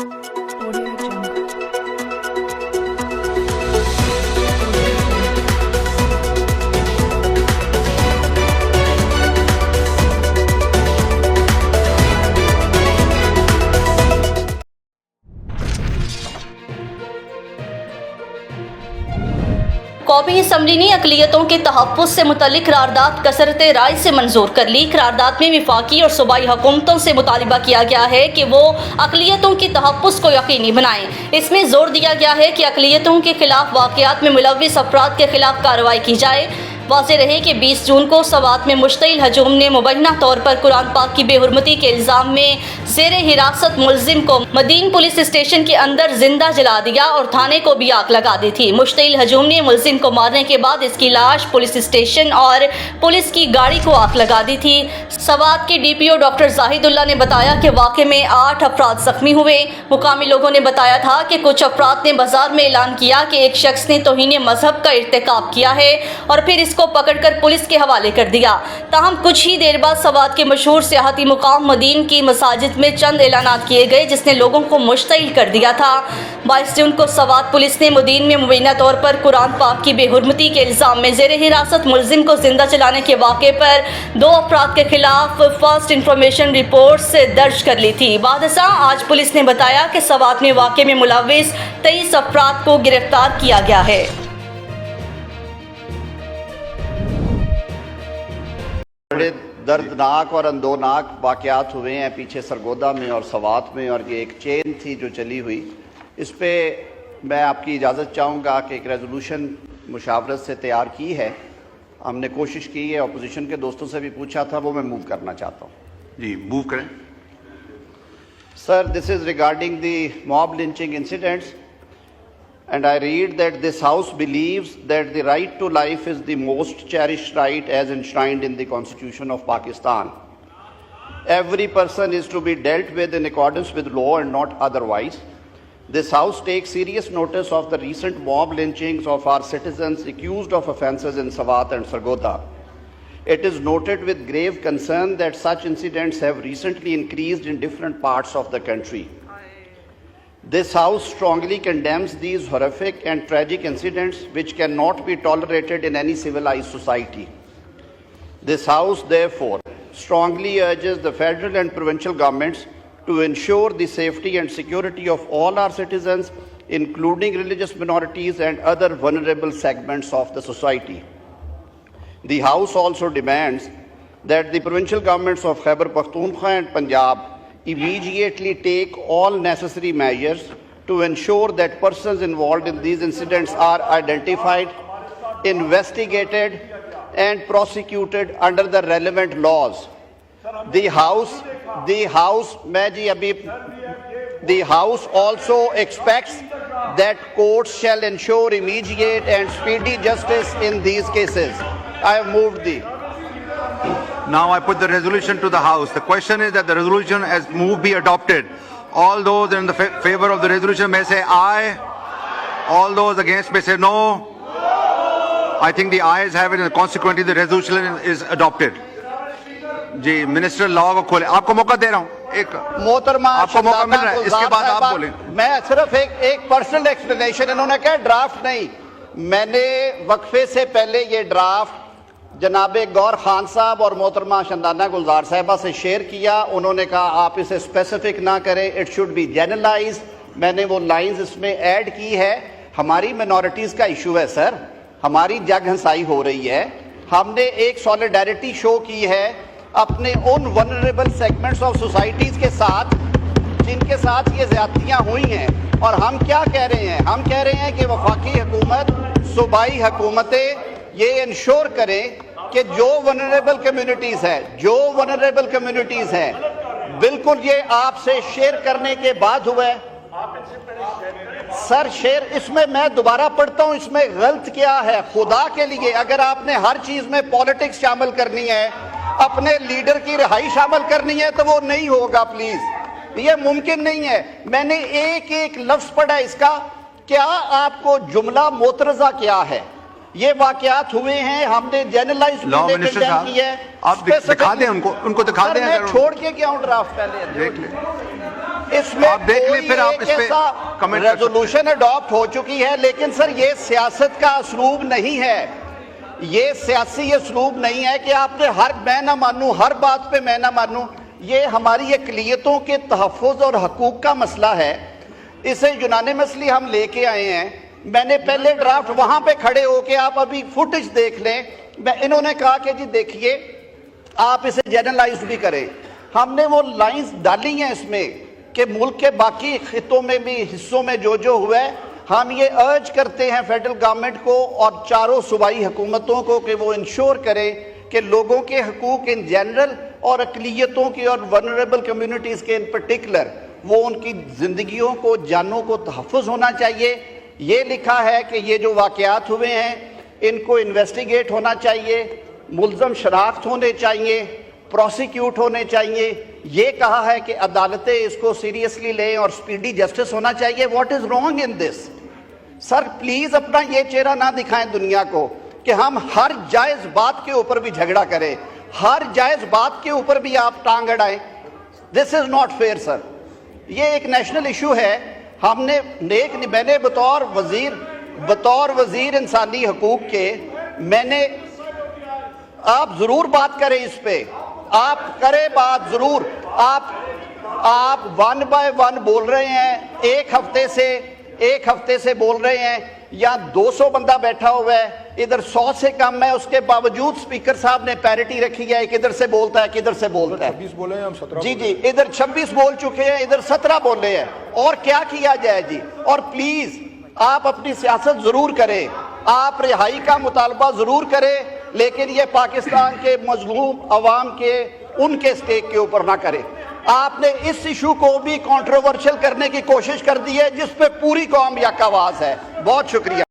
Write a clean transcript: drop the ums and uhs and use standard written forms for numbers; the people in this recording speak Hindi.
Audio Jungle. कौमी असम्बली ने अक़लियतों के तहफ़्फ़ुज़ से मुतल्लिक़ करारदाद कसरत राय से मंजूर कर ली। करारदाद में वफाकी और सूबाई हुकूमतों से मुतालिबा किया गया है कि वो अक़लियतों के तहफ़्फ़ुज़ को यकीनी बनाएं। इसमें ज़ोर दिया गया है कि अक़लियतों के खिलाफ वाक़यात में मुलव्विस अफराद के खिलाफ कार्रवाई की जाए। वाज़ेह रहे कि 20 जून को सवात में मुश्तइल हजूम ने मुबैना तौर पर कुरान पाक की बेहुरमती के इल्ज़ाम में ज़ेर हिरासत मुलजिम को मदीन पुलिस स्टेशन के अंदर जिंदा जला दिया और थाने को भी आग लगा दी थी। मुश्तइल हजूम ने मुलजिम को मारने के बाद इसकी लाश पुलिस स्टेशन और पुलिस की गाड़ी को आग लगा दी थी। सवात के DPO डॉक्टर जाहिदुल्लाह ने बताया कि वाक़े में 8 अफराद जख्मी हुए। मुकामी लोगों ने बताया था कि कुछ अफराद ने बाजार में ऐलान किया कि एक शख्स ने तौहीन मजहब का इर्तिकाब किया है और फिर इसको पकड़कर पुलिस के हवाले कर दिया। ताहम कुछ ही देर बाद सवात के मशहूर सियाहती मुकाम मदीन की मसाजिद में चंद ऐलानात किए गए जिसने लोगों को मुश्तइल कर दिया था। 22 जून को सवात पुलिस ने मदीन में मुबैना तौर पर कुरान पाक की बेहुरमती के इल्ज़ाम में ज़ेर हिरासत मुलजिम को जिंदा चलाने के वाक़े पर 2 अफराद के खिलाफ फर्स्ट इंफॉर्मेशन रिपोर्ट से दर्ज कर ली थी। बादशाह आज पुलिस ने बताया कि सवात में वाक़े में मुलव्विस 23 अफराद को गिरफ्तार किया गया है। बड़े दर्दनाक और अंदोनाक वाक़यात हुए हैं पीछे सरगोदा में और सवात में, और ये एक चेन थी जो चली हुई। इस पर मैं आपकी इजाज़त चाहूँगा कि एक रेजोल्यूशन मुशावरत से तैयार की है। हमने कोशिश की है, अपोजिशन के दोस्तों से भी पूछा था, वो मैं मूव करना चाहता हूँ। जी मूव करें। Sir, this is regarding the mob lynching incidents and I read that this house believes that the right to life is the most cherished right as enshrined in the Constitution of Pakistan. Every person is to be dealt with in accordance with law and not otherwise. This house takes serious notice of the recent mob lynchings of our citizens accused of offences in Sawat and Sargodha. It is noted with grave concern that such incidents have recently increased in different parts of the country. This House strongly condemns these horrific and tragic incidents which cannot be tolerated in any civilized society. This House, therefore, strongly urges the federal and provincial governments to ensure the safety and security of all our citizens, including religious minorities and other vulnerable segments of the society. The House also demands that the provincial governments of Khyber Pakhtunkhwa and Punjab immediately take all necessary measures to ensure that persons involved in these incidents are identified, investigated and prosecuted under the relevant laws. The House also expects that courts shall ensure immediate and speedy justice in these cases. I have moved the Now I put the resolution to the House. The question is that the resolution as moved be adopted. All those in the favor of the resolution may say aye. All those against may say no. I think the ayes have it and consequently the resolution is adopted. जी मिनिस्टर लॉ को खोले, आपको मौका दे रहा हूँ। एक मोहतरमा आपको मौका मिल रहा है, इसके बाद आप बोलें। मैं सिर्फ एक पर्सनल एक्सप्लेनेशन, इन्होंने कहा ड्राफ्ट नहीं, मैंने वक्फे से पहले ये ड्राफ्ट जनाबे गौर खान साहब और मोहतरमा शंदाना गुलजार साहिबा से शेयर किया। उन्होंने कहा आप इसे स्पेसिफिक ना करें, इट शुड बी जनरलाइज। मैंने वो लाइंस इसमें ऐड की है। हमारी मिनॉरिटीज़ का इशू है सर, हमारी जग हंसाई हो रही है। हमने एक सॉलिडारिटी शो की है अपने उन वनरेबल सेगमेंट्स ऑफ सोसाइटीज़ के साथ जिनके साथ ये ज़्यादतियाँ हुई हैं। और हम क्या कह रहे हैं? हम कह रहे हैं कि वफाकी हुकूमत, सूबाई हुकूमतें ये इंश्योर करें कि जो वनरेबल कम्युनिटीज़ हैं, बिल्कुल ये आपसे शेयर करने के बाद हुआ है सर। शेयर इसमें मैं दोबारा पढ़ता हूं, इसमें गलत क्या है? खुदा के लिए अगर आपने हर चीज में पॉलिटिक्स शामिल करनी है, अपने लीडर की रिहाई शामिल करनी है, तो वो नहीं होगा प्लीज, ये मुमकिन नहीं है। मैंने एक एक लफ्ज पढ़ा इसका। क्या आपको जुमला मोतरजा क्या है? ये वाकयात हुए हैं, हमने जनरलाइज की है। आप दिखा दें उनको दिखा दें। मैं छोड़ के क्या हूँ ड्राफ्ट, पहले देख ले। इसमें आप देख लें, फिर आप इस पे कमेंट कर सकते हैं। रेजोल्यूशन अडॉप्ट हो चुकी है, लेकिन सर ये सियासत का असलूब नहीं है, ये सियासी असलूब नहीं है कि आपने हर मैं ना मानूं, हर बात पे मैं ना मानूं। ये हमारी अक़लियतों के तहफ़्फ़ुज़ और हकूक़ का मसला है, इसे यूनानिमसली हम लेके आए हैं। मैंने पहले ड्राफ्ट वहां पे खड़े होके, आप अभी फुटेज देख लें, इन्होंने कहा कि जी देखिए आप इसे जनरलाइज भी करें। हमने वो लाइंस डाली हैं इसमें कि मुल्क के बाकी खितों में भी, हिस्सों में जो जो हुआ है, हम ये अर्ज करते हैं फेडरल गवर्नमेंट को और चारों सूबाई हुकूमतों को कि वो इंश्योर करें कि लोगों के हकूक़ इन जनरल और अक़लियतों की और वनरेबल कम्युनिटीज़ के इन पर्टिकुलर, वो उनकी ज़िंदगियों को, जानों को तहफ़्फ़ुज़ होना चाहिए। ये लिखा है कि ये जो वाक़यात हुए हैं इनको इन्वेस्टिगेट होना चाहिए, मुल्ज़म शनाख्त होने चाहिए, प्रोसिक्यूट होने चाहिए। ये कहा है कि अदालतें इसको सीरियसली लें और स्पीडी जस्टिस होना चाहिए। What is wrong in this? Sir please अपना ये चेहरा ना दिखाएं दुनिया को कि हम हर जायज़ बात के ऊपर भी झगड़ा करें, हर जायज़ बात के ऊपर भी आप टांग अड़ाएं। This is not fair sir. ये एक नेशनल इशू है। मैंने बतौर वज़ीर इंसानी हकूक़ के, मैंने, आप ज़रूर बात करें इस पे, आप करें बात ज़रूर। आप वन बाय वन बोल रहे हैं, एक हफ्ते से बोल रहे हैं। यहाँ 200 बंदा बैठा हुआ है, इधर 100 से कम है, उसके बावजूद स्पीकर साहब ने पैरिटी रखी है, किधर से बोलता है किधर से बोलता है। 26 बोले हैं, हम 17 जी, इधर 26 बोल चुके हैं, इधर 17 बोले हैं, और क्या किया जाए जी। और प्लीज आप अपनी सियासत जरूर करें, आप रिहाई का मुतालबा जरूर करें, लेकिन ये पाकिस्तान के मजलूम अवाम के, उनके स्टेक के ऊपर ना करें। आपने इस इशू को भी कंट्रोवर्शियल करने की कोशिश कर दी है, जिस पे पूरी कौम यक आवाज है। बहुत शुक्रिया।